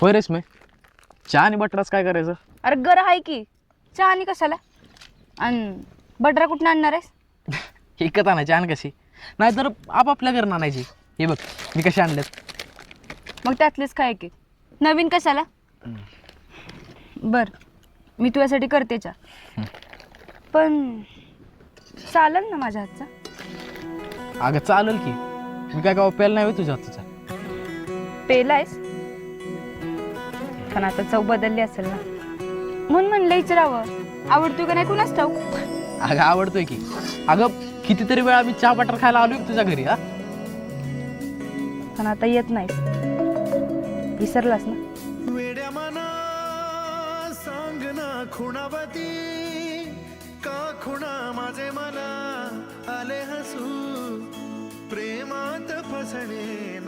होय रेशमे, चहा आणि बटराच काय करायचं? अरे गर आहे की चहा आणि कशाला आणि बटरा कुठून आणणार आहेस? एकच आणायची आण कशी, नाहीतर आपापल्या घरनं आणायची. हे बघ मी कशी आणल्यात. मग त्यातलेच काय की नवीन कशाला? बर मी तुझ्यासाठी करते चहा, पण चालेल ना माझ्या हातचा? अगं चालेल की, मी काय गाव प्यायला नाही होय तुझ्या हातचा. पेलायस पण आता चव बदलली असेल ना, म्हणून म्हणलं विचारावं आवडतोय का नाही कुणास ठाऊक. अगं आवडतोय की. अगं कितीतरी वेळा मी चहा बटर खायला आलोय तुझ्या घरी. हा पण आता येत नाहीस, विसरलास ना. वेड्या मना सांग ना खुणावती का खुणा माझे मला आले हसू प्रेमात फसणे